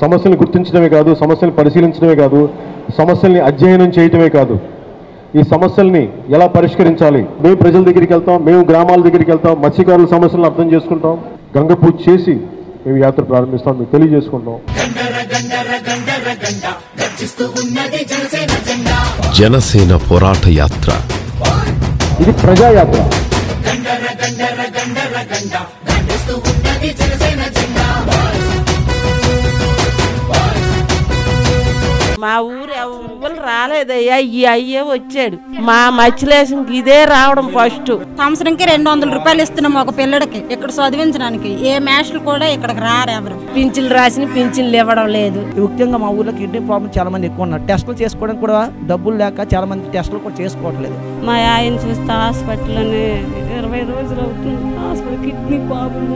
సమస్యలను గుర్తించడమే కాదు, సమస్యలను పరిశీలించడమే కాదు, సమస్యల్ని అధ్యయనం చేయటమే కాదు, ఈ సమస్యల్ని ఎలా పరిష్కరించాలి. మేము ప్రజల దగ్గరికి వెళ్తాం, మేము గ్రామాల దగ్గరికి వెళ్తాం, మత్స్యకారుల సమస్యలను అర్థం చేసుకుంటాం, గంగ పూజ చేసి మేము యాత్ర ప్రారంభిస్తాం, మేము తెలియజేసుకుంటాం. జనసేన పోరాట యాత్ర ఇది ప్రజాయాత్ర. మా ఊరు ఎవ్వరు రాలేదయ్యా, ఈ అయ్యే వచ్చాడు. మా మత్స్యలేశంకి ఇదే రావడం ఫస్ట్. సంవత్సరంకి 200 రూపాయలు ఇస్తున్నాం ఒక పిల్లడికి ఇక్కడ చదివించడానికి. ఏ మ్యాచ్లు కూడా ఇక్కడికి రారు ఎవరు. పింఛన్లు రాసిన పింఛన్లు ఇవ్వడం లేదు. ముఖ్యంగా మా ఊర్లో కిడ్నీ ప్రాబ్లం చాలా మంది ఎక్కువ ఉన్నారు. టెస్టులు చేసుకోవడానికి కూడా డబ్బులు లేక చాలా మంది టెస్టులు కూడా చేసుకోవట్లేదు. మా ఆయన చూస్తే హాస్పిటల్లోనే 20 రోజులు అవుతుంది. కిడ్నీ ప్రాబ్లం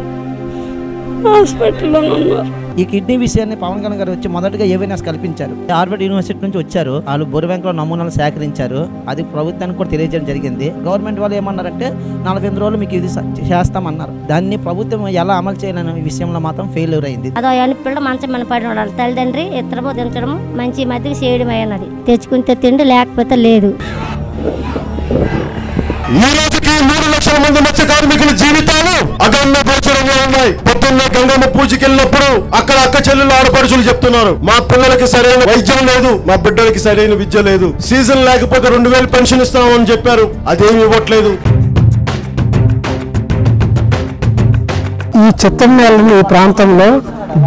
హాస్పిటల్లో ఉన్నారు. ఈ కిడ్నీ విషయాన్ని పవన్ కళ్యాణ్ గారు వచ్చి మొదటగా అవేర్నెస్ కల్పించారు. హార్వర్డ్ యూనివర్సిటీ నుంచి వచ్చారు, వాళ్ళు బొరువెంకలో నమూనాలు సేకరించారు. అది ప్రభుత్వానికి కూడా తెలియజేయడం జరిగింది. గవర్నమెంట్ వాళ్ళు ఏమన్నారంటే 48 రోజులు మీకు ఇది చేస్తామన్నారు. దాన్ని ప్రభుత్వం ఎలా అమలు చేయాలనే విషయంలో మాత్రం ఫెయిల్యూర్ అయింది. అదో పిల్లలు మంచం మన పడిన వాళ్ళు తల్లిదండ్రి ఇద్దరు దించడం మంచి మధ్యకి చేయడం అన్నది. తెచ్చుకుంటే తిండి లేకపోతే లేదు. ఈ రోజుకి 3 లక్షల మంది మత్స్య కార్మికుల జీవితాలు అగమ్య గోచరంగా ఉన్నాయి. పొద్దున్న గంగమ్మ పూజకి వెళ్ళినప్పుడు అక్కడ అక్క చెల్లెలు ఆడపడుచులు చెప్తున్నారు, మా పిల్లలకి సరైన వైద్యం లేదు, మా బిడ్డలకి సరైన విద్య లేదు, సీజన్ లేకపోతే 2000 పెన్షన్ ఇస్తామని చెప్పారు, అదేమి ఇవ్వట్లేదు. ఈ చిత్తమేళను ఈ ప్రాంతంలో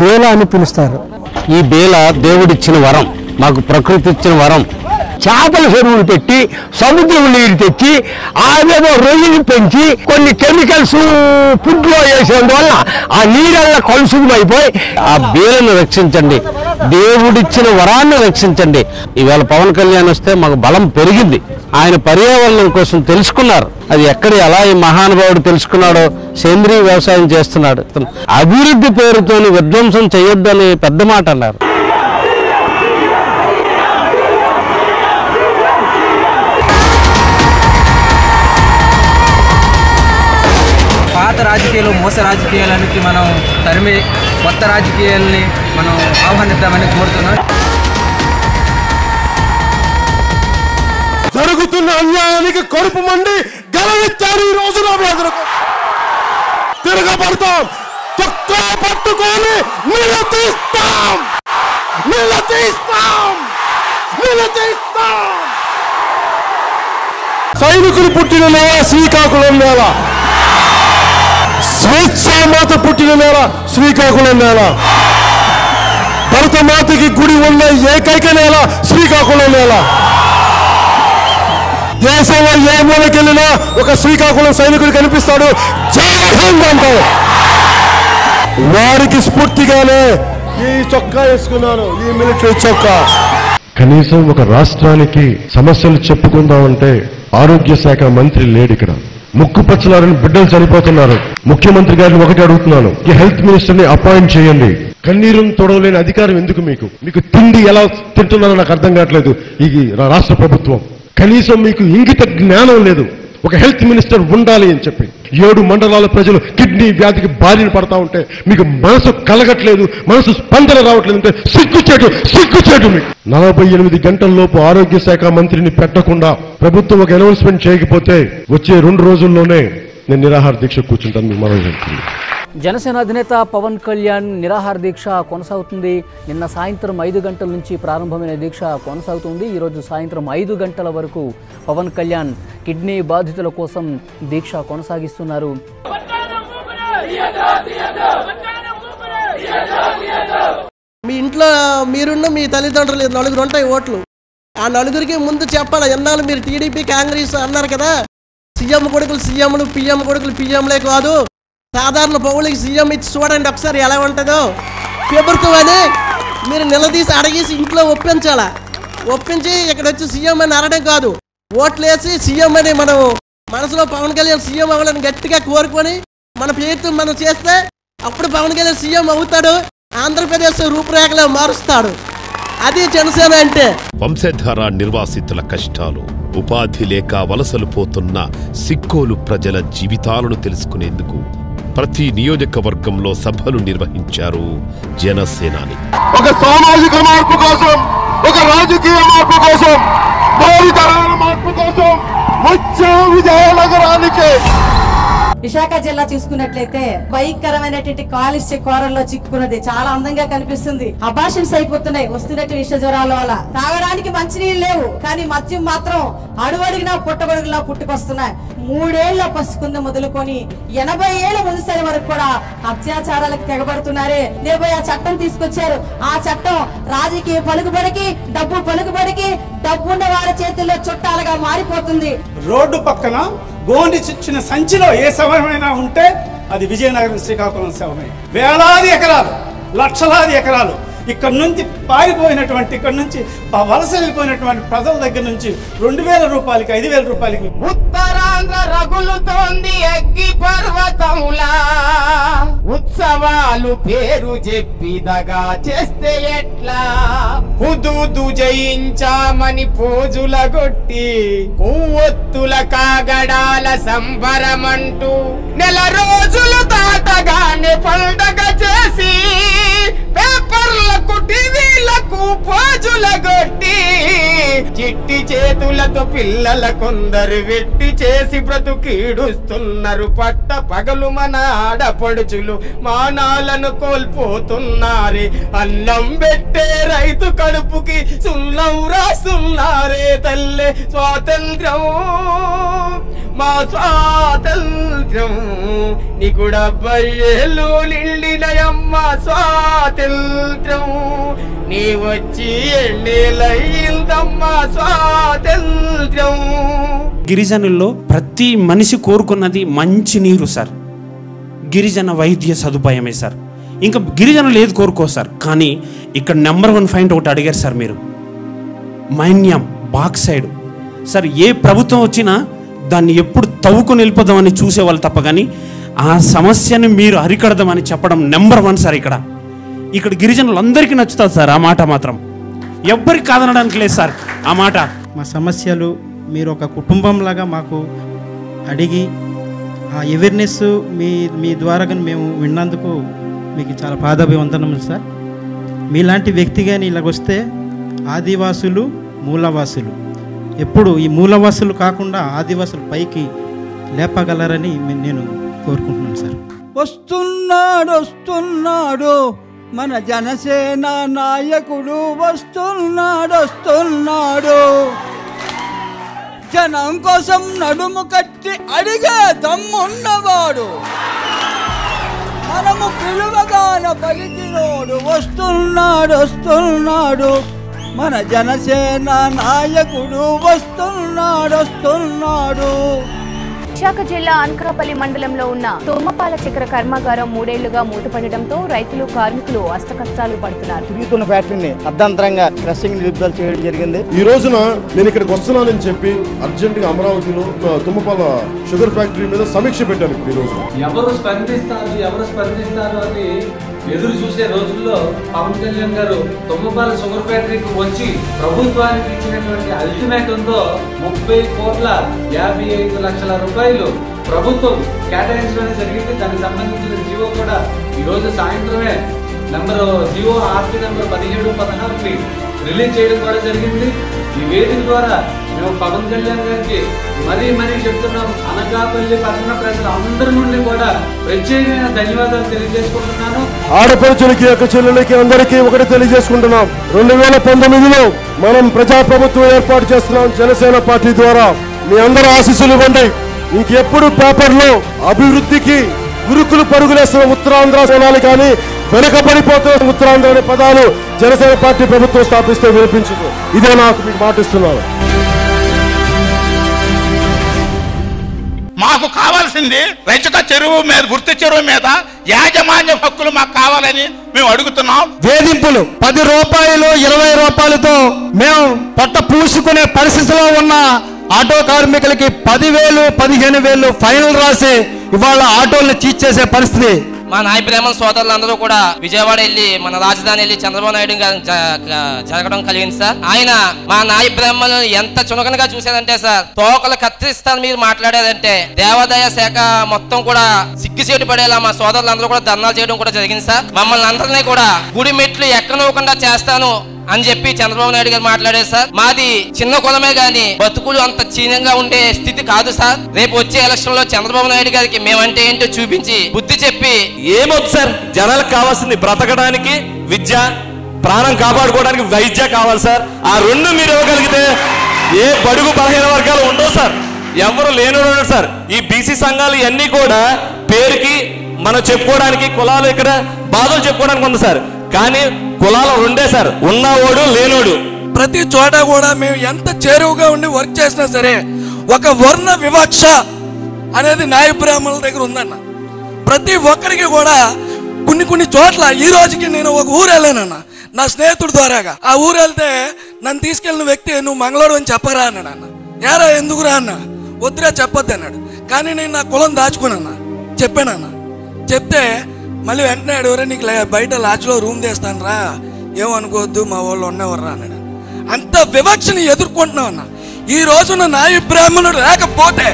బేల అని పిలుస్తారు. ఈ బేల దేవుడిచ్చిన వరం, మాకు ప్రకృతి ఇచ్చిన వరం. చేపల చెరువులు పెట్టి సముద్రం నీరు తెచ్చి ఆవేదో రొయ్యలు పెంచి కొన్ని కెమికల్స్ ఫుడ్లో వేసేందువల్ల ఆ నీళ్ళ కలుషితమైపోయి ఆ బేలను రక్షించండి, దేవుడిచ్చిన వరాన్ని రక్షించండి. ఈవేళ పవన్ కళ్యాణ్ వస్తే మాకు బలం పెరిగింది. ఆయన పర్యావరణం కోసం తెలుసుకున్నారు. అది ఎక్కడ ఎలా ఈ మహానుభావుడు తెలుసుకున్నాడో సేంద్రీయ వ్యవసాయం చేస్తున్నాడు. అభివృద్ధి పేరుతోని విధ్వంసం చేయొద్దని పెద్ద మాట అన్నారు. పాత రాజకీయాలు మోస రాజకీయాలకి మనం తరిమి కొత్త రాజకీయాలని మనం ఆహ్వానిద్దామని కోరుతున్నాం. జరుగుతున్న అన్యాయానికి కడుపు మండి గెలవిచ్చారు. ఈ రోజు తిరగబడతాం, చొక్కా పట్టుకొని నిలదీస్తాం, నిలదీస్తాం, నిలదీస్తాం. సైనికులు పుట్టిన నేల శ్రీకాకుళం నేల, స్వేచ్ఛామాత పుట్టిన నేల శ్రీకాకుళం నేల, భరతమాతకి గుడి ఉన్న ఏకైక నేల శ్రీకాకుళం నేల. దేశంలో ఏ మూలకెళ్ళినా ఒక శ్రీకాకుళం సైనికుడు కనిపిస్తాడు, జై హింద్ అంటాడు. వారికి స్ఫూర్తిగానే ఈ చొక్కా వేసుకున్నాను, ఈ మిలిటరీ చొక్కా. కనీసం ఒక రాష్ట్రానికి సమస్యలు చెప్పుకుందామంటే ఆరోగ్య శాఖ మంత్రి లేడు ఇక్కడ. ముక్కు పచ్చలారని బిడ్డలు చనిపోతున్నారు. ముఖ్యమంత్రి గారిని ఒకటి అడుగుతున్నాను, ఈ హెల్త్ మినిస్టర్ ని అపాయింట్ చేయండి. కన్నీరును తొడవలేని అధికారం ఎందుకు మీకు? మీకు తిండి ఎలా తింటున్నారో నాకు అర్థం కావట్లేదు. ఈ రాష్ట్ర ప్రభుత్వం కనీసం మీకు ఇంగిత జ్ఞానం లేదు. ఒక హెల్త్ మినిస్టర్ ఉండాలి అని చెప్పి 7 మండలాల ప్రజలు కిడ్నీ వ్యాధికి బారిన పడతా ఉంటే మీకు మనసు కలగట్లేదు, మనసు స్పందన రావట్లేదు అంటే సిగ్గుచేటు మీకు. 48 గంటల్లోపు ఆరోగ్య శాఖ మంత్రిని పెట్టకుండా ప్రభుత్వం ఒక అనౌన్స్మెంట్ చేయకపోతే వచ్చే 2 రోజుల్లోనే నేను నిరాహార దీక్ష కూర్చుంటాను. మీకు మనం చెప్తుంది. జనసేన అధినేత పవన్ కళ్యాణ్ నిరాహార దీక్ష కొనసాగుతుంది. నిన్న సాయంత్రం 5 గంటల నుంచి ప్రారంభమైన దీక్ష కొనసాగుతుంది. ఈరోజు సాయంత్రం 5 గంటల వరకు పవన్ కళ్యాణ్ కిడ్నీ బాధితుల కోసం దీక్ష కొనసాగిస్తున్నారు. మీ ఇంట్లో మీరున్న మీ తల్లిదండ్రులు 4 ఉంటాయి ఓట్లు. ఆ 4కి ముందు చెప్పాలి. ఎన్నాళ్ళు మీరు టీడీపీ కాంగ్రెస్ అన్నారు కదా, సీఎం కొడుకులు సీఎంలు, పిఎం కొడుకులు పిఎంలే కాదు, సాధారణ పౌరులకి సీఎం ఇచ్చి చూడండి ఒకసారి ఎలా ఉంటుందో. ప్రభుత్వాన్ని మీరు నిలదీసి అడిగేసి ఇంట్లో ఒప్పించాలా. ఒప్పించి ఇక్కడ వచ్చి సీఎం అని అనడం కాదు, ఓట్లు వేసి సీఎం అని మనం మనసులో పవన్ కళ్యాణ్ సీఎం అవ్వాలని గట్టిగా కోరుకొని మన ప్రయత్నం మనం చేస్తే అప్పుడు పవన్ కళ్యాణ్ సీఎం అవుతాడు, ఆంధ్రప్రదేశ్ రూపురేఖలు మారుస్తాడు. అది జనసేన అంటే. వంశధార నిర్వాసితుల కష్టాలు, ఉపాధి లేక వలసలు పోతున్న సిక్కోలు ప్రజల జీవితాలను తెలుసుకునేందుకు ప్రతి నియోజకవర్గంలో సభలు నిర్వహించారు జనసేనాని. ఒక సామాజిక మార్పు కోసం, ఒక రాజకీయ మార్పు కోసం, భావితరాల మార్పు కోసం వచ్చే విజయనగరానికి. విశాఖ జిల్లా చూసుకున్నట్లయితే భయంకరమైనటువంటి కాలుష్య కోరల్లో చిక్కుకున్నది. చాలా అందంగా కనిపిస్తుంది. అబార్షన్స్ అయిపోతున్నాయి వస్తున్నట్టు విష జ్వరాల వల్ల. తాగడానికి మంచినీళ్ళు లేవు, కానీ మద్యం మాత్రం అడుగడుగునా పుట్టగొడుగులా పుట్టుకొస్తున్నాయి. 3 ఏళ్ల పసుకుందు మొదలుకొని 80 ఏళ్ల ముదిసరి వరకు కూడా అత్యాచారాలకు తెగబడుతున్నారే. నిర్భయ చట్టం తీసుకొచ్చారు. ఆ చట్టం రాజకీయ పలుకుబడికి, డబ్బు పలుకుబడికి, డబ్బున్న వారి చేతుల్లో చుట్టాలుగా మారిపోతుంది. రోడ్డు పక్కన గోండి చిచ్చిన సంచిలో ఏ శవమైనా ఉంటే అది విజయనగరం శ్రీకాకుళం శవమే. వేలాది ఎకరాలు, లక్షలాది ఎకరాలు ఇక్కడ నుంచి పారిపోయినటువంటి, ఇక్కడ నుంచి వలస వెళ్ళిపోయినటువంటి ప్రజల దగ్గర నుంచి 2000 రూపాయలకి 5000 రూపాయలకి ఉత్తరాంధ్ర రగులుతోంది అగ్గి పర్వతములా. ఉత్సవాలు పేరు చెప్పి దగా చేస్తే ఎట్లా? హుదూదు జయించామని పోజుల గొట్టి కొవ్వొత్తుల కాగడాల సంబరమంటూ నెల రోజులు దాటగానే పండగ చేసి పేపర్లకు టీవీలకు పోజుల గొట్టి చిట్టి చేతులతో పిల్లల కొందరు వెట్టి చేసి బ్రతుకీడుస్తున్నారు. పట్ట పగలు మన ఆడపడుచులు మానాలను కోల్పోతున్నారే. అన్నం పెట్టే రైతు కడుపుకి సున్నం రాస్తున్నారే. తల్లే స్వాతంత్ర్యం, మా స్వాతంత్ర్యం నీకు 70 ఏళ్ళు నిండినయమ్మ స్వాతంత్ర్యం. నీ వచ్చి ఎన్నేళ్ళయిందమ్మా స్వాతంత్ర్యం. గిరిజనుల్లో ప్రతి మనిషి కోరుకున్నది మంచి నీరు సార్, గిరిజన వైద్య సదుపాయమే సార్. ఇంకా గిరిజనులు ఏది కోరుకోరు సార్. కానీ ఇక్కడ నెంబర్ 1 పాయింట్ ఒకటి అడిగారు సార్ మీరు, మైన్యం బాక్సైడ్ సార్. ఏ ప్రభుత్వం వచ్చినా దాన్ని ఎప్పుడు తవ్వుకొని వెళ్ళిపోదామని చూసేవాళ్ళు తప్ప కానీ ఆ సమస్యని మీరు అరికడదామని చెప్పడం నెంబర్ 1 సార్. ఇక్కడ గిరిజనులందరికీ నచ్చుతుంది సార్. ఆ మాట మాత్రం ఎవ్వరికి కాదనడానికి లేదు సార్. ఆ మాట మా సమస్యలు మీరు ఒక కుటుంబంలాగా మాకు అడిగి ఆ అవేర్నెస్ మీ ద్వారా కానీ మేము విన్నందుకు మీకు చాలా పాదాభివందనములు సార్. మీలాంటి వ్యక్తి కానీ ఇలాగొస్తే ఆదివాసులు, మూలవాసులు ఎప్పుడు ఈ మూలవాసులు కాకుండా ఆదివాసులు పైకి లేపగలరని నేను కోరుకుంటున్నాను సార్. వస్తున్నాడు మన జనసేన నాయకుడు, వస్తున్నాడు. జనం కోసం నడుము కట్టి అడిగే దమ్మున్నవాడు, మనము పిలువగాన పలికినోడు. వస్తున్నాడు మన జనసేన నాయకుడు, వస్తున్నాడు. విశాఖ జిల్లా అనకాపల్లి మండలంలో ఉన్న తోమపాల చక్కెర కర్మాగారం 3 ఏళ్లుగా మూతపడడంతో రైతులు, కార్మికులు అష్టకష్టాలు పడుతున్నారు. తిరుగుతున్న ఫ్యాక్టరీని అర్ధాంతరంగా క్రషింగ్ నిలుపుదల చేయడం జరిగింది. ఈ రోజున నేను ఇక్కడికి వస్తున్నానని చెప్పి అర్జెంట్ గా అమరావతిలో తుమ్మపాల షుగర్ ఫ్యాక్టరీ మీద సమీక్ష పెట్టాను. ఈ రోజు ఎవరు స్పందిస్తారు అని ఎదురు చూసే రోజుల్లో పవన్ కళ్యాణ్ గారు తుమ్మపాల షుగర్ ఫ్యాక్టరీకి వచ్చి ప్రభుత్వానికి ఇచ్చినటువంటి అల్టిమేటంతో 30,55,00,000 రూపాయలు ప్రభుత్వం కేటాయించడం జరిగింది. దానికి సంబంధించిన జీవో కూడా ఈ రోజు సాయంత్రమే జీవో ఆర్టీ నెంబర్ 17-16ని రిలీజ్ చేయడం కూడా జరిగింది. ఈ వేదిక ద్వారా మేము పవన్ కళ్యాణ్ గారికి మరీ చెప్తున్నాం. అనకాపల్లి పట్టణ ప్రజలు అందరి నుండి కూడా ప్రత్యేకమైన ధన్యవాదాలు తెలియజేసుకుంటున్నాను. ఆడపడుచులకి, అక్క చెల్లెలకి అందరికీ ఒకటి తెలియజేసుకుంటున్నాం. 2019లో మనం ప్రజాప్రభుత్వం ఏర్పాటు చేస్తున్నాం జనసేన పార్టీ ద్వారా. మీ అందరూ ఆశీస్సులు ఇవ్వండి. ఇంకెప్పుడు పేపర్లో అభివృద్ధికి గురుకులు పరుగులేస్తున్న ఉత్తరాంధ్ర సేనాలు కానీ వెనుకబడిపోతున్న ఉత్తరాంధ్ర అనే పదాలు జనసేన పార్టీ ప్రభుత్వం స్థాపిస్తే వినిపించదు. ఇదే నాకు మీకు మాటిస్తున్నాను. మాకు కావాల్సింది రజక చెరువు మీద, గుర్తు చెరువు మీద యాజమాన్య హక్కులు మాకు కావాలని మేము అడుగుతున్నాం. వేధింపులు 10 రూపాయలు 20 రూపాయలతో మేము పొట్ట పూసుకునే పరిస్థితిలో ఉన్న ఆటో కార్మికులకి 10,000 15,000 ఫైనల్ రాసి ఇవాళ ఆటోలను చీజ్ చేసే పరిస్థితి. మా నాయ బ్రాహ్మణ సోదరులందరూ కూడా విజయవాడ వెళ్ళి మన రాజధాని వెళ్ళి చంద్రబాబు నాయుడు జరగడం కలిగింది సార్. ఆయన మా నాయ బ్రాహ్మణులు ఎంత చునకనగా చూశారంటే సార్, తోకలు కత్తిరిస్తాను మీరు మాట్లాడారంటే దేవాదాయ శాఖ మొత్తం కూడా సిగ్గుచేటు పడేలా మా సోదరులందరూ కూడా ధర్నాలు చేయడం కూడా జరిగింది సార్. మమ్మల్ని అందరినీ కూడా గుడి మెట్లు ఎక్కనివ్వకుండా చేస్తాను అని చెప్పి చంద్రబాబు నాయుడు గారు మాట్లాడారు సార్. మాది చిన్న కులమే గాని బతుకులు అంత చీనంగా ఉండే స్థితి కాదు సార్. రేపు వచ్చే ఎలక్షన్ లో చంద్రబాబు నాయుడు గారికి మేమంటే ఏంటో చూపించి బుద్ధి చెప్పి ఏమొద్దు సార్, జనాలకు కావాల్సింది బ్రతకడానికి విద్య, ప్రాణం కాపాడుకోవడానికి వైద్య కావాలి సార్. ఆ రెండు మీరు ఇవ్వగలిగితే ఏ బడుగు బలహీన వర్గాలు ఉండవు సార్, ఎవరు లేనివాడు సార్. ఈ బీసీ సంఘాలు ఇవన్నీ కూడా పేరుకి మనం చెప్పుకోవడానికి, కులాలు ఇక్కడ బాధలు చెప్పుకోవడానికి ఉంది సార్. కానీ కులాలు రెండే సార్, ఉన్నవాడు లేనోడు. ప్రతి చోట కూడా మేము ఎంత చేరువుగా ఉండి వర్క్ చేసినా సరే ఒక వర్ణ వివక్ష అనేది నాయ బ్రాహ్మణుల దగ్గర ఉందన్న. ప్రతి ఒక్కరికి కూడా కొన్ని చోట్ల ఈ రోజుకి నేను ఒక ఊరు వెళ్ళానన్న నా స్నేహితుడి ద్వారాగా. ఆ ఊరు వెళ్తే నన్ను తీసుకెళ్ళిన వ్యక్తి నువ్వు మంగళవాడు అని చెప్పరా అన్నాడు. అన్న ఏరా ఎందుకురా అన్న, వద్దురా చెప్పొద్దు అన్నాడు. కానీ నేను నా కులం దాచుకున్నా చెప్పానన్న. చెప్తే మళ్ళీ వెంటనే అడిగారు, నీకు బయట లాడ్జ్లో రూమ్ తీస్తాను రా, ఏమనుకోవద్దు మా వాళ్ళు ఉన్నవర్రా అన్నాడు. అంత వివక్షని ఎదుర్కొంటున్నాం అన్న. ఈ రోజున నాయ బ్రాహ్మణుడు లేకపోతే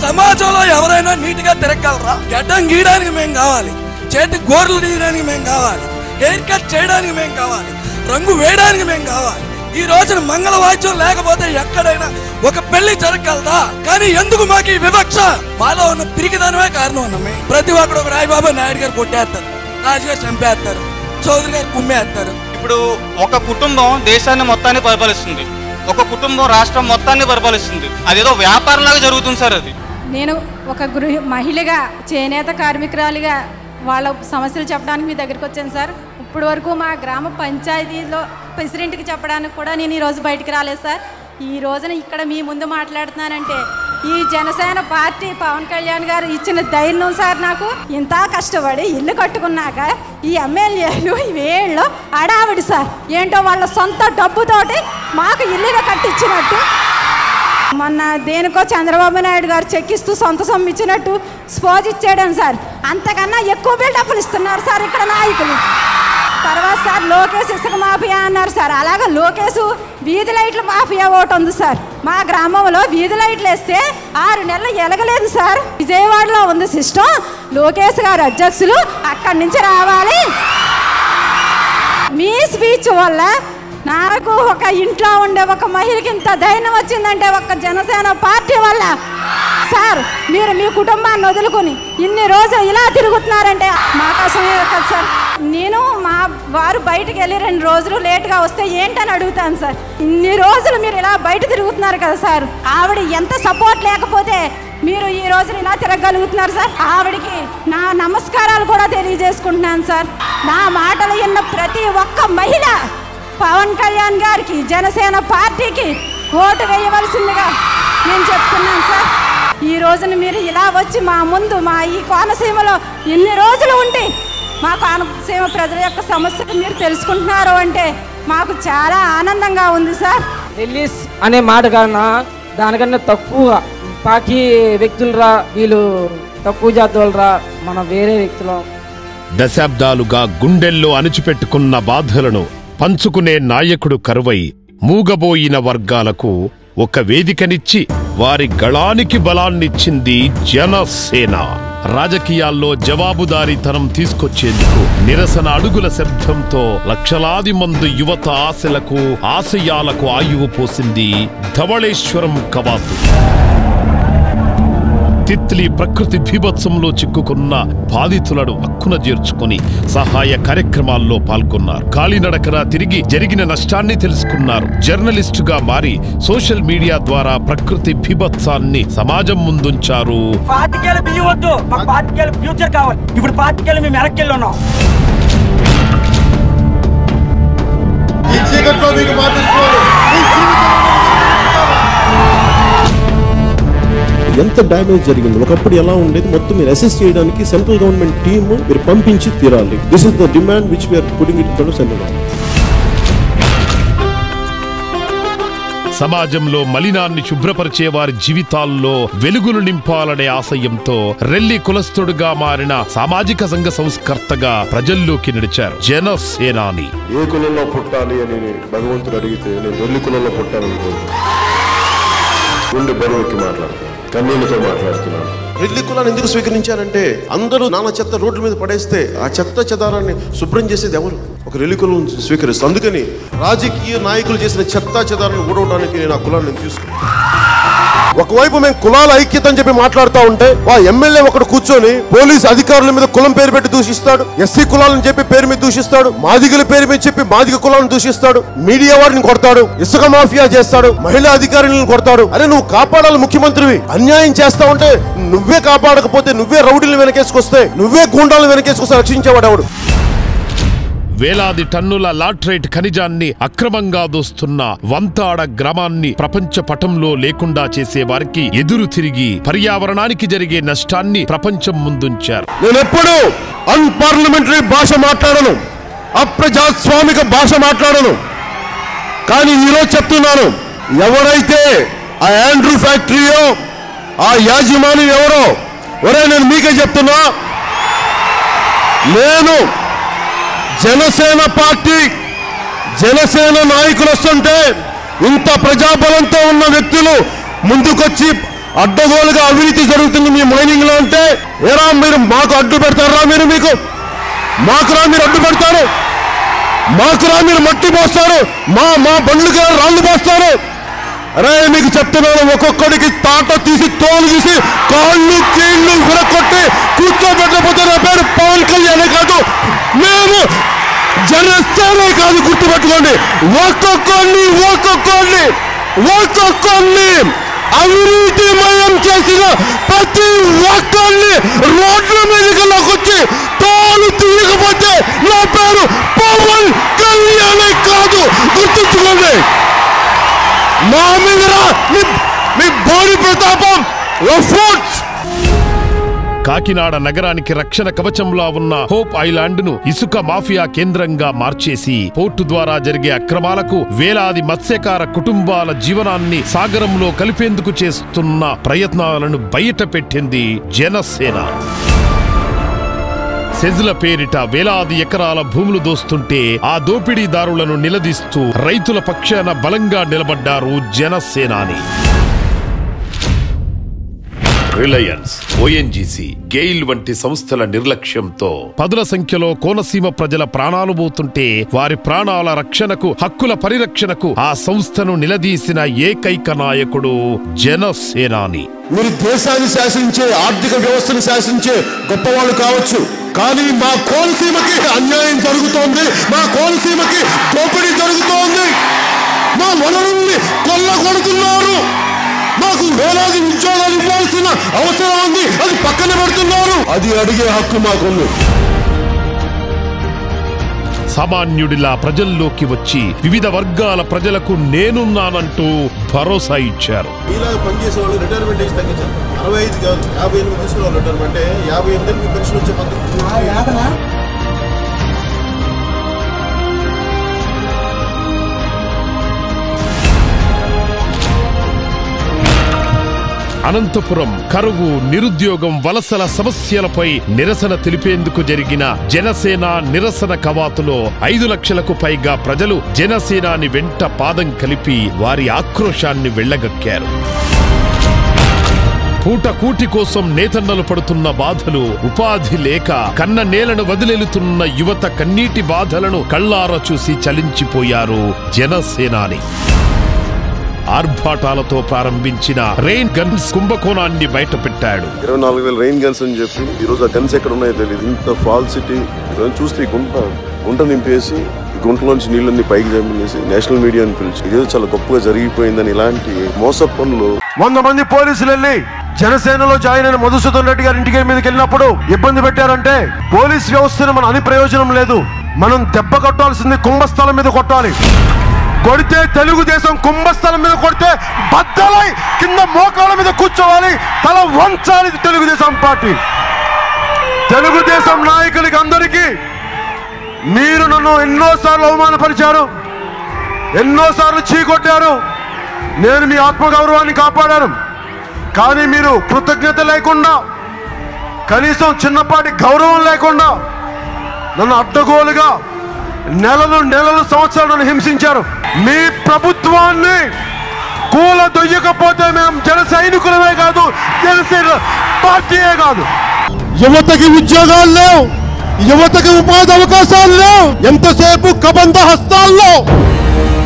సమాజంలో ఎవరైనా నీట్గా తిరగలరా? గడ్డం గీయడానికి మేము కావాలి, చేతి గోర్లు తీయడానికి మేము కావాలి, హెయిర్ కట్ చేయడానికి మేము కావాలి, రంగు వేయడానికి మేము కావాలి. ఈ రోజున మంగళవాద్యం లేకపోతే ఎక్కడైనా ఒక పెళ్లి జరగలదా? కానీ ఎందుకు మాకు ఈ వివక్ష? మాలో ఉన్న పిరికిదానమే కారణం అన్నమే. ప్రతి ఒక్కడు ఒక రాయబాబు నాయుడు గారు కొట్టేస్తారు, రాజుగారు చంపేస్తారు, చౌదరి గారు కుమ్మేస్తారు. ఇప్పుడు ఒక కుటుంబం దేశాన్ని మొత్తాన్ని పరిపాలిస్తుంది, ఒక కుటుంబం రాష్ట్రం మొత్తాన్ని పరిపాలిస్తుంది. అదేదో వ్యాపారంలాగా జరుగుతుంది సార్. అది నేను ఒక మహిళగా, చేనేత కార్మికురాలిగా వాళ్ళ సమస్యలు చెప్పడానికి మీ దగ్గరికి వచ్చాను సార్. ఇప్పటి వరకు మా గ్రామ పంచాయతీలో ప్రెసిడెంట్కి చెప్పడానికి కూడా నేను ఈరోజు బయటికి రాలేదు సార్. ఈ రోజున ఇక్కడ మీ ముందు మాట్లాడుతున్నానంటే ఈ జనసేన పార్టీ పవన్ కళ్యాణ్ గారు ఇచ్చిన ధైర్యం సార్. నాకు ఇంత కష్టపడి ఇల్లు కట్టుకున్నాక ఈ ఎమ్మెల్యేలు వేళ్ళు అడావిడి సార్. ఏంటో వాళ్ళ సొంత డబ్బుతోటి మాకు ఇల్లుగా కట్టించినట్టు, మొన్న దేనికో చంద్రబాబు నాయుడు గారు చెక్కిస్తూ సొంత సొమ్ము ఇచ్చినట్టు స్పోజ్ ఇచ్చేయడం సార్. అంతకన్నా ఎక్కువ బిల్డప్లు ఇస్తున్నారు సార్ ఇక్కడ నాయకులు. తర్వాత సార్ లోకేష్ ఇసుక మాఫియా అన్నారు సార్. అలాగే లోకేష్ వీధి లైట్ల మాఫియా ఒకటి ఉంది సార్. మా గ్రామంలో వీధి లైట్లు వేస్తే 6 నెలలు ఎలగలేదు సార్. విజయవాడలో ఉంది సిస్టమ్. లోకేష్ గారు అధ్యక్షులు అక్కడి నుంచి రావాలి. మీ స్పీచ్ వల్ల నాకు ఒక ఇంట్లో ఉండే ఒక మహిళకి ఇంత ధైర్యం వచ్చిందంటే ఒక జనసేన పార్టీ వల్ల సార్. మీరు మీ కుటుంబాన్ని వదులుకొని ఇన్ని రోజులు ఇలా తిరుగుతున్నారంటే మా కోసమే కదా సార్. నేను మా వారు బయటకు వెళ్ళి 2 రోజులు లేట్గా వస్తే ఏంటని అడుగుతాను సార్. ఇన్ని రోజులు మీరు ఇలా బయట తిరుగుతున్నారు కదా సార్. ఆవిడ ఎంత సపోర్ట్ లేకపోతే మీరు ఈ రోజున ఇలా తిరగలుగుతున్నారు సార్. ఆవిడికి నా నమస్కారాలు కూడా తెలియజేసుకుంటున్నాను సార్. నా మాటలు విన్న ప్రతి ఒక్క మహిళ పవన్ కళ్యాణ్ గారికి, జనసేన పార్టీకి ఓటు వేయవలసిందిగా నేను చెప్తున్నాను సార్. ఈ రోజున మీరు ఇలా వచ్చి మా ముందు మా ఈ కోనసీమలో ఎన్ని రోజులు ఉండి మా కోనసీమ ప్రజల యొక్క సమస్యలు మీరు తెలుసుకుంటున్నారు అంటే మాకు చాలా ఆనందంగా ఉంది సార్. రిలీజ్ అనే మాట కన్నా దానికన్నా తక్కువ పార్టీ వ్యక్తులరా, వీళ్ళు తక్కువ జాతి వాళ్ళరా, మనం వేరే వ్యక్తులు. దశాబ్దాలుగా గుండెల్లో అణిచిపెట్టుకున్న బాధలను పంచుకునే నాయకుడు కరువై మూగబోయిన వర్గాలకు ఒక వేదికనిచ్చి వారి గళానికి బలాన్నిచ్చింది జనసేన. రాజకీయాల్లో జవాబుదారీతనం తీసుకొచ్చేందుకు నిరసన అడుగుల శబ్దంతో లక్షలాది మంది యువత ఆశలకు, ఆశయాలకు ఆయువు పోసింది ధవళేశ్వరం కవాతు. తిత్లీ ప్రకృతి బీభత్సంలో చిక్కుకున్న బాధితులను హక్కున చేర్చుకుని సహాయ కార్యక్రమాల్లో పాల్గొన్నారు. కాలినడకన తిరిగి జరిగిన నష్టాన్ని తెలుసుకున్నారు. జర్నలిస్టుగా మారి సోషల్ మీడియా ద్వారా ప్రకృతి బీభత్సాన్ని సమాజం ముందుంచారు. ఎంత డ్యామేజ్ జరిగింది, ఒకప్పుడు ఎలా ఉండేది మొత్తం మీరు అసెస్ చేయడానికి సెంట్రల్ గవర్నమెంట్ టీమ్ మీరు పంపించి తీరాలి. This is the demand which we are putting it from central government. సమాజంలో మలినాన్ని శుభ్రపరిచే వారి జీవితాల్లో వెలుగులు నింపాలనే ఆశయంతో రెల్లి కులస్తుడుగా మారిన సామాజిక సంఘ సంస్కర్తగా ప్రజల్లోకి నడిచారు జనసేనాని. ఏ కులంలో పుట్టాలి అని భగవంతుడు అడిగితే నేను రెల్లి కులంలో పుట్టాలనుకుంటున్నాను. గుండె బరువుకి మాట్లాడుతున్నాను, కన్నీళ్లతో మాట్లాడుతున్నాను. రెల్లి కులాన్ని ఎందుకు స్వీకరించారంటే అందరూ నానా చెత్త రోడ్ల మీద పడేస్తే ఆ చెత్త చెదారాన్ని శుభ్రం చేసేది ఎవరు? ఒక రెల్లి కులం స్వీకరిస్తాను. అందుకని రాజకీయ నాయకులు చేసిన చెత్త చెదారాన్ని ఊడవడానికి నేను ఆ కులాన్ని తీసుకున్నాను. ఒకవైపు మేము కులాల ఐక్యత అని చెప్పి మాట్లాడుతూ ఉంటే ఆ ఎమ్మెల్యే ఒకడు కూర్చొని పోలీసు అధికారుల మీద కులం పేరు పెట్టి దూషిస్తాడు, ఎస్సీ కులాలను చెప్పి పేరు మీద దూషిస్తాడు, మాదిగల పేరు మీద చెప్పి మాదిగ కులాలను దూషిస్తాడు, మీడియా వారిని కొడతాడు, ఇసుక మాఫియా చేస్తాడు, మహిళా అధికారులను కొడతాడు. అరే నువ్వు కాపాడాలి, ముఖ్యమంత్రివి. అన్యాయం చేస్తా ఉంటే నువ్వే కాపాడకపోతే, నువ్వే రౌడీలు వెనకేసుకొస్తే, నువ్వే గూండాలను వెనకేసుకొస్తే రక్షించేవాడు ఎవడు? వేలాది టన్నుల లాట్రైట్ ఖనిజాన్ని అక్రమంగా దోస్తున్న వంతాడ గ్రామాన్ని ప్రపంచ పటంలో లేకుండా చేసే వారికి ఎదురు తిరిగి పర్యావరణానికి జరిగే నష్టాన్ని ప్రపంచం ముందుంచారు. నేను ఎప్పుడు అన్పార్లమెంటరీ భాష మాట్లాడను, అప్రజాస్వామిక భాష మాట్లాడను. కానీ ఈరోజు చెప్తున్నాను, ఎవరైతే ఆ యాండ్రూ ఫ్యాక్టరీయో ఆ యాజమాని ఎవరో, నేను మీకే చెప్తున్నా, నేను జనసేన పార్టీ జనసేన నాయకులు వస్తుంటే ఇంత ప్రజాబలంతో ఉన్న వ్యక్తులు ముందుకొచ్చి అడ్డగోలుగా అవినీతి జరుగుతుంది మీ మైనింగ్ లో అంటే ఏరా మీరు మాకు అడ్డు పెడతారా? మీకు మాకురా మీరు అడ్డు పెడతారు, మాకురా మీరు మట్టి పోస్తారు, మా బండ్లుగా రాళ్ళు పోస్తారు. అరే మీకు చెప్తున్నాను, ఒక్కొక్కడికి తాట తీసి తోలు తీసి కాళ్ళు కీళ్ళు విరగొట్టి కూర్చోబెట్టకపోతే నా పేరు పవన్ కళ్యాణ్ కాదు, మేము జనసేనే కాదు. గుర్తుపెట్టుకోండి, ఒక్కొక్కరిని అవినీతిమయం చేసిన ప్రతి ఒక్కరిని రోడ్ల మీదకి వచ్చి తోలు తీయకపోతే నా పేరు పవన్ కళ్యాణ్ కాదు. గుర్తుంచుకోండి, మా మీద మీ బోడి ప్రతాపం. కాకినాడ నగరానికి రక్షణ కవచంలా ఉన్న హోప్ ఐలాండ్ ను ఇసుక మాఫియా కేంద్రంగా మార్చేసి పోర్టు ద్వారా జరిగే అక్రమాలకు వేలాది మత్స్యకార కుటుంబాల జీవనాన్ని సాగరంలో కలిపేందుకు చేస్తున్న ప్రయత్నాలను బయట పెట్టింది జనసేన. సెజ్ల పేరిట వేలాది ఎకరాల భూములు దోస్తుంటే ఆ దోపిడీదారులను నిలదీస్తూ రైతుల పక్షాన బలంగా నిలబడ్డారు జనసేనాని. రిలయన్స్, ఓఎన్జీసీ, గెయిల్ వంటి సంస్థల నిర్లక్ష్యంతో పదుల సంఖ్యలో కోనసీమ ప్రజల ప్రాణాలు పోతుంటే వారి ప్రాణాల రక్షణకు, హక్కుల పరిరక్షణకు ఆ సంస్థను నిలదీసిన ఏకైక నాయకుడు జనసేనాని. మీరు దేశాన్ని శాసించే, ఆర్థిక వ్యవస్థను శాసించే గొప్పవాళ్ళు కావచ్చు, కానీ మా కోనసీమకి అన్యాయం జరుగుతోంది, మా కోనసీమకి దోపిడీ జరుగుతోంది, మా వనరుల్ని కొల్లగొడుతున్నారు, మాకు వేలాది ఉద్యోగాలు ఇవ్వాల్సిన అవసరం ఉంది, అది పక్కన పెడుతున్నారు. అది అడిగే హక్కు మాకుంది. సామాన్యుడిలా ప్రజల్లోకి వచ్చి వివిధ వర్గాల ప్రజలకు నేనున్నానంటూ భరోసా ఇచ్చారు. ఇలాగ పనిచేసే వాళ్ళు రిటైర్మెంట్ ఏజ్ తగ్గించారు. 65 కాదు 58 తీసుకున్నారు రిటైర్మెంట్. 58 పెన్షన్ వచ్చే పద్ధతి. అనంతపురం కరువు, నిరుద్యోగం, వలసల సమస్యలపై నిరసన తెలిపేందుకు జరిగిన జనసేన నిరసన కవాతులో 5 లక్షలకు పైగా ప్రజలు జనసేనాని వెంట పాదం కలిపి వారి ఆక్రోశాన్ని వెళ్లగక్కారు. పూట కూటి కోసం నేతన్నలు పడుతున్న బాధలు, ఉపాధి లేక కన్న నేలను వదిలేలుతున్న యువత కన్నీటి బాధలను కళ్ళారా చూసి చలించిపోయారు జనసేనాని. ఆర్భాటాలతో ప్రారంభించిన రెయిన్ గన్స్ కుంభకోణాన్ని బయటపెట్టాడు. 24,000 రెయిన్ గన్స్ అని చెప్పి ఈ రోజు ఆ గన్స్ ఎక్కడ ఉన్నాయో తెలియదు. ఇంత ఫాల్సిటీ చూస్తే గుంట నింపేసి గుంటలోంచి నీళ్ళని పైకి జమేసి నేషనల్ మీడియాని పిలిచి ఇదేదో చాలా గొప్పగా జరిగిపోయిందని ఇలాంటి మోసపు పనులు. 100 మంది పోలీసులు వెళ్ళి జనసేనలో జాయిన్ అయిన మధుసూదన్ రెడ్డి గారి ఇంటికి మీదకి వెళ్ళినప్పుడు ఇబ్బంది పెట్టారంటే పోలీస్ వ్యవస్థను మన అని ప్రయోజనం లేదు. మనం దెబ్బ కొట్టాల్సింది కుంభస్థలం మీద కొట్టాలి. కొడితే తెలుగుదేశం కుంభస్థలం మీద కొడితే బద్దలై కింద మోకాళ్ళ మీద కూర్చోవాలి, తల వంచాలి తెలుగుదేశం పార్టీ. తెలుగుదేశం నాయకులకి అందరికీ మీరు నన్ను ఎన్నోసార్లు అవమానపరిచారు, ఎన్నోసార్లు చీకొట్టారు. నేను మీ ఆత్మగౌరవాన్ని కాపాడాను. కానీ మీరు కృతజ్ఞత లేకుండా, కనీసం చిన్నపాటి గౌరవం లేకుండా నన్ను అడ్డగోలుగా నెలలు సంవత్సరాలను హింసించారు. మీ ప్రభుత్వాన్ని కూలదొయ్యకపోతే మేము జన సైనికులమే కాదు, జనసేన పార్టీయే కాదు. యువతకి ఉద్యోగాలు లేవు, యువతకి ఉపాధి అవకాశాలు లేవు. ఎంతసేపు కబంధ హస్తాల్లో,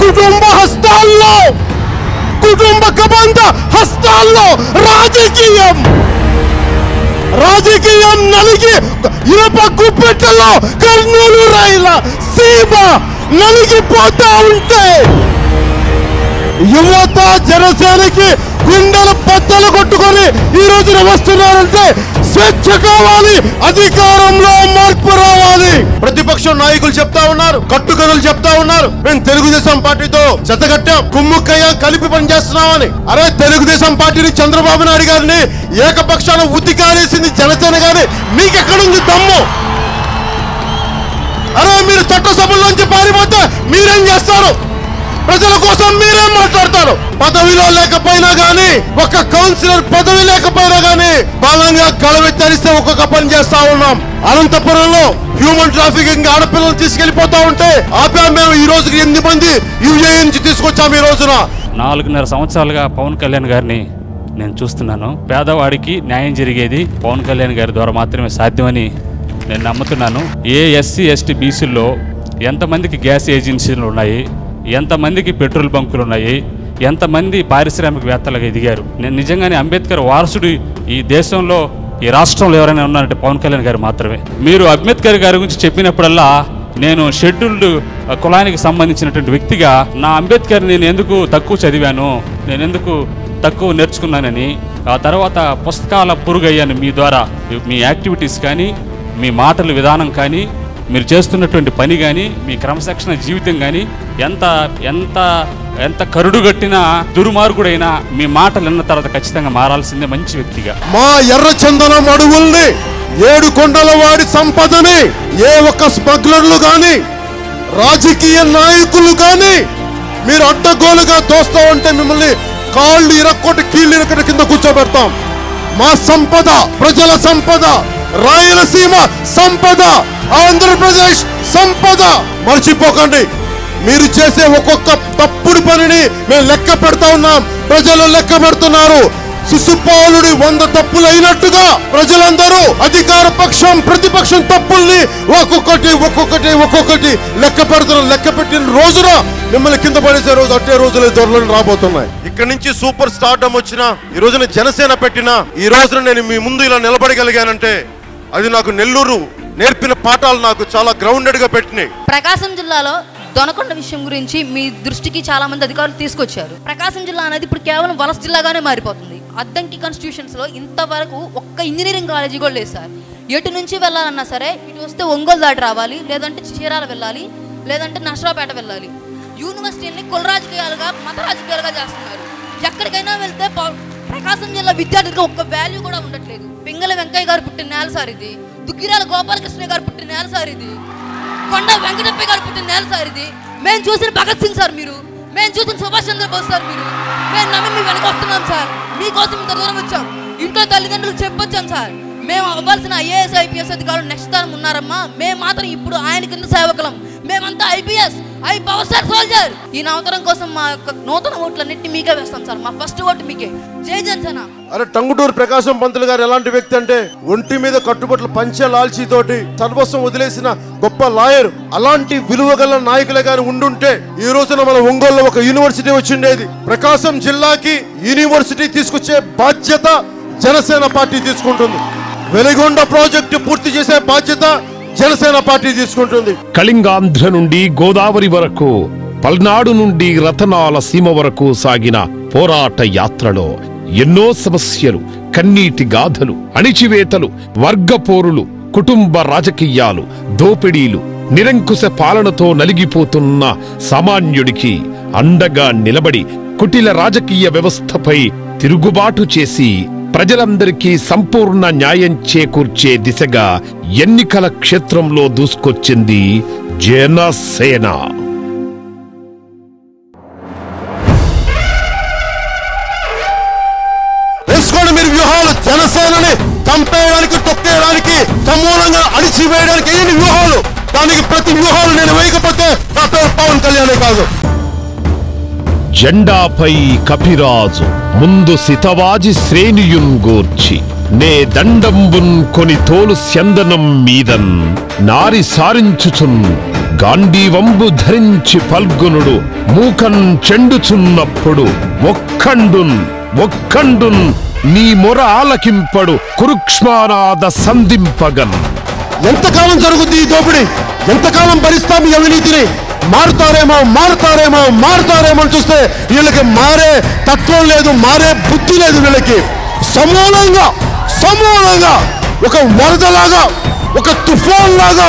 కుటుంబ హస్తాల్లో, కుటుంబ కబంధ హస్తాల్లో రాజకీయం నలిగి ఇనప గుప్పెట్టలో కర్నూలు రైల సీమ నలిగిపోతా ఉంటే యువత జనసేనకి గుండెలు బద్దలు కొట్టుకొని ఈ రోజున వస్తున్నారంటే స్వేచ్ఛ కావాలి, అధికారంలో మార్పు రావాలి. ప్రతిపక్ష నాయకులు చెప్తా ఉన్నారు, కట్టుకథలు చెప్తా ఉన్నారు, మేము తెలుగుదేశం పార్టీతో చెత్తగట్టాం, కుమ్ముక్కయ్య కలిపి పనిచేస్తున్నామని. అరే తెలుగుదేశం పార్టీని, చంద్రబాబు నాయుడు గారిని ఏకపక్షాన ఉతికారేసింది జనసేన గాని మీకెక్కడుంది దమ్ము? అరే మీరు చట్టసభల్లోంచి పారిపోతే మీరేం చేస్తారు? ప్రజల కోసం మీరేం మాట్లాడతారు? పదవిలో లేకపోయినా గానీ, ఒక కౌన్సిలర్ పదవి లేకపోయినా గానీ బలంగా గళవెత్తరిస్తే ఒక్కొక్క పని చేస్తా ఉన్నాం. అనంతపురంలో హ్యూమన్ ట్రాఫికింగ్ ఆడపిల్లలు తీసుకెళ్లిపోతా ఉంటే ఆపాం మేము. ఈ రోజుకి 8 మంది యూఏ నుంచి తీసుకొచ్చాం. ఈ రోజున 4.5 సంవత్సరాలుగా పవన్ కళ్యాణ్ గారిని నేను చూస్తున్నాను. పేదవాడికి న్యాయం జరిగేది పవన్ కళ్యాణ్ గారి ద్వారా మాత్రమే సాధ్యమని నేను నమ్ముతున్నాను. ఏ ఎస్సీ ఎస్టీ బీసీల్లో ఎంతమందికి గ్యాస్ ఏజెన్సీలు ఉన్నాయి, ఎంతమందికి పెట్రోల్ బంకులు ఉన్నాయి, ఎంతమంది పారిశ్రామికవేత్తలుగా ఎదిగారు. నేను నిజంగానే అంబేద్కర్ వారసుడు ఈ దేశంలో, ఈ రాష్ట్రంలో ఎవరైనా ఉన్నారంటే పవన్ కళ్యాణ్ గారు మాత్రమే. మీరు అంబేద్కర్ గారి గురించి చెప్పినప్పుడల్లా నేను షెడ్యూల్డ్ కులానికి సంబంధించినటువంటి వ్యక్తిగా నా అంబేద్కర్ నేను ఎందుకు తక్కువ చదివాను, నేను ఎందుకు తక్కువ నేర్చుకున్నానని, ఆ తర్వాత పుస్తకాల పురుగయ్యాను మీ ద్వారా. మీ యాక్టివిటీస్ కానీ, మీ మాటల విధానం కానీ, మీరు చేస్తున్నటువంటి పని కానీ, మీ క్రమశిక్షణ జీవితం కానీ ఎంత ఎంత ఎంత కరుడుగట్టిన దుర్మార్గుడైనా మీ మాటలు విన్న తర్వాత ఖచ్చితంగా మారాల్సిందే మంచి వ్యక్తిగా. మా ఎర్రచందనం అడవుల్ని, 7 కొండల వాడి సంపదని ఏ ఒక్క స్మగ్లర్లు గాని, రాజకీయ నాయకులు గాని మీరు అడ్డగోలుగా దోస్తా ఉంటే మిమ్మల్ని కాళ్ళు ఇరక్కొట్టి కీళ్ళు ఇరక్కటి కింద కూర్చోబెడతాం. మా సంపద, ప్రజల సంపద, రాయలసీమ సంపద, ఆంధ్రప్రదేశ్ సంపద మర్చిపోకండి. మీరు చేసే ఒక్కొక్క తప్పుడు పనిని మేము లెక్క పెడతా ఉన్నాం, ప్రజలు లెక్క పెడుతున్నారు. శిశుపాలుడి 100 తప్పులు అయినట్టుగా ప్రజలందరూ అధికార పక్షం, ప్రతిపక్షం తప్పుల్ని ఒక్కొక్కటి లెక్క పెడుతున్నారు. లెక్క పెట్టిన రోజున మిమ్మల్ని కింద పడేసే రోజు, అట్టే రోజులే త్వరలో రాబోతున్నాయి. ఇక్కడ నుంచి సూపర్ స్టార్డమ్ వచ్చినా, ఈ రోజున జనసేన పెట్టినా, ఈ రోజున నేను మీ ముందు ఇలా నిలబడగలిగానంటే అది నాకు నెల్లూరు నేర్పిన పాఠాలు నాకు చాలా గ్రౌండెడ్ గా పెట్టినాయి. ప్రకాశం జిల్లాలో దొనకొండ విషయం గురించి మీ దృష్టికి చాలా మంది అధికారులు తీసుకొచ్చారు. ప్రకాశం జిల్లా అనేది ఇప్పుడు కేవలం వలస జిల్లాగానే మారిపోతుంది. అద్దంకి కాన్స్టిట్యూషన్స్ లో ఇంతవరకు ఒక్క ఇంజనీరింగ్ కాలేజీ కూడా లేదు సార్. ఎటు నుంచి వెళ్ళాలన్నా సరే ఇటు వస్తే ఒంగోలు దాటి రావాలి, లేదంటే చీరాల వెళ్ళాలి, లేదంటే నర్సరావుపేట వెళ్ళాలి. యూనివర్సిటీని కుల రాజకీయాలుగా, మత రాజకీయాలుగా చేస్తున్నారు. ఎక్కడికైనా వెళ్తే ప్రకాశం జిల్లా విద్యార్థులకు ఒక్క వాల్యూ కూడా ఉండట్లేదు. పింగళ వెంకయ్య గారు పుట్టిన నేల సార్ ఇది, దుగ్గిరాల గోపాలకృష్ణ గారు పుట్టిన నేల సార్ ఇది, కొండ వెంకటప్ప గారు పుట్టిన నేల సార్ ఇది. మేము చూసిన భగత్ సింగ్ సార్ మీరు, మేము చూసిన సుభాష్ చంద్రబోస్ సార్ మీరు. మేము నమ్మి మీ వెనక వస్తున్నాం సార్, మీకోసం ఇంత దూరం వచ్చాం. ఇంట్లో తల్లిదండ్రులకు చెప్పొచ్చాం సార్, మేము అవ్వాల్సిన ఐఏఎస్ ఐపీఎస్ అధికారులు నెక్స్ట్ తరం ఉన్నారమ్మా, మేము మాత్రం ఇప్పుడు ఆయన కింద సేవకులం, మేమంతా ఐపీఎస్ పవర్ స్టార్ సోల్జర్. ఈ నవతరం కోసం మా యొక్క నూతన ఓట్లన్నింటినీ మీకే వేస్తాం సార్. మా ఫస్ట్ ఓటు మీకే. జై జనసేన. అరే టంగుటూరు ప్రకాశం పంతులు గారు ఎలాంటి వ్యక్తి అంటే, ఒంటి మీద కట్టుబట్లు పంచె లాల్చీ తోటి సర్వస్వం వదిలేసిన గొప్ప లాయర్. అలాంటి విలువగల నాయకులు గాని ఉండుంటే ఈ రోజున మన ఒంగోలులో ఒక యూనివర్సిటీ వచ్చిండేది. ప్రకాశం జిల్లాకి యూనివర్సిటీ తీసుకొచ్చే బాధ్యత జనసేన పార్టీ తీసుకుంటుంది. వెలిగొండ ప్రాజెక్టు పూర్తి చేసే బాధ్యత జనసేన పార్టీ తీసుకుంటుంది. కళింగాంధ్ర నుండి గోదావరి వరకు, పల్నాడు నుండి రతనాల సీమ వరకు సాగిన పోరాట యాత్రలో ఎన్నో సమస్యలు, కన్నీటి గాథలు, అణిచివేతలు, వర్గపోరులు, కుటుంబ రాజకీయాలు, దోపిడీలు, నిరంకుశ పాలనతో నలిగిపోతున్న సామాన్యుడికి అండగా నిలబడి కుటిల రాజకీయ వ్యవస్థపై తిరుగుబాటు చేసి ప్రజలందరికీ సంపూర్ణ న్యాయం చేకూర్చే దిశగా ఎన్నికల క్షేత్రంలో దూసుకొచ్చింది జనసేన. సమూలంగా అణిచివేయడానికి ఎన్ని వ్యూహాలు, దానికి ప్రతి వ్యూహాలు నేను వేయకపోతే నా పేరు పవన్ కళ్యాణే కాదు. జెండాపై కపిరాజు ముందు సితవాజి శ్రేణియున్ గూర్చి నే దండంబున్ కొని తోలు స్యందనం మీదన్ నారి సారించుచున్ గాంధీవంబు ధరించి పల్గునుడు మూకన్ చెండుచున్నప్పుడు ఒక్కండున్ నీ మొర ఆలకింపడు కురుక్ష్మానాద సంధింపగన్. ఎంతకాలం జరుగుద్ది ఈ దోపిడీ? ఎంతకాలం భరిస్తాం ఈ అవినీతిని? మారుతారేమో చూస్తే వీళ్ళకి మారే తత్వం లేదు, మారే బుద్ధి లేదు. వీళ్ళకి సమూలంగా ఒక వరదలాగా, ఒక తుఫాన్ లాగా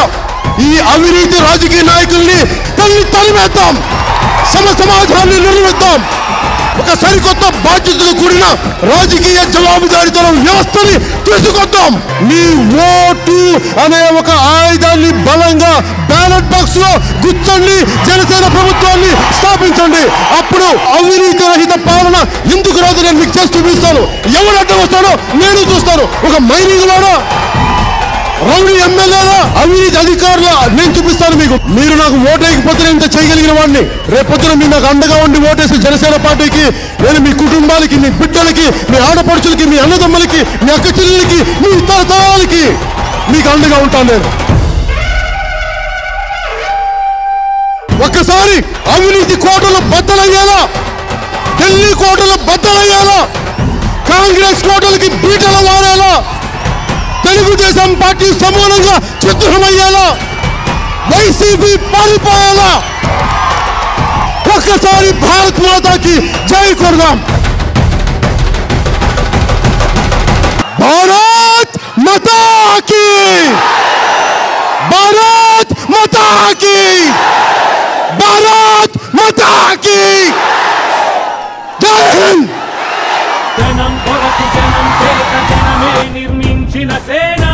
ఈ అవినీతి రాజకీయ నాయకుల్ని తరిమేద్దాం, సమాజాన్ని నిర్మిద్దాం. ఒక సరికొత్త బాధ్యతతో కూడిన రాజకీయ జవాబుదారీతనం వ్యవస్థని తీసుకొద్దాం. నీ ఓటు అనే ఒక ఆయుధాన్ని బలంగా బ్యాలెట్ బాక్స్ లో గుచ్చండి, జనసేన ప్రభుత్వాన్ని స్థాపించండి. అప్పుడు అవినీతి రహిత పాలన ఎందుకు రాదు నేను మీకు చేసి చూపిస్తాను. ఎవరు అడ్డం వస్తాడో నేను చూస్తాను. ఒక మైనింగ్ వాడా, రౌడీ ఎమ్మెల్యేలా, అవినీతి అధికారుల నేను చూపిస్తాను మీకు. మీరు నాకు ఓటేయకపోతే ఇంత చేయగలిగిన వాడిని. రేపొద్దున మీరు నాకు అండగా ఉండి ఓటేసి జనసేన పార్టీకి నేను మీ కుటుంబాలకి, మీ బిడ్డలకి, మీ ఆడపడుచులకి, మీ అన్నదమ్ములకి, మీ అక్క చెల్లెలకి, మీ తరతరాలకి మీకు అండగా ఉంటాను నేను. ఒక్కసారి అవినీతి కోటలు బద్దలయ్యేలా, ఢిల్లీ కోటలు బద్దలయ్యేలా, కాంగ్రెస్ కోటలకి బీటలు వారేలా, తెలుగుదేశం పార్టీ సమూలంగా చిత్రమయ్యేలా, వైసీపీ పారిపోయేలా ఒక్కసారి భారత్ మాతాకి జై కొడదాం. భారత్ మాతాకి, భారత్ మాతాకి, భారత్ మాతాకి జై హింద్. జనం కొరకు జనం చేత జనమే నిర్మించిన సేన,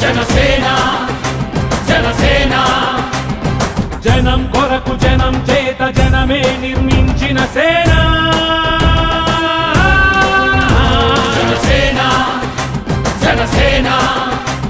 జనసేన జనసేన. జనం కొరకు జనం చేత జనమే నిర్మించిన సేన,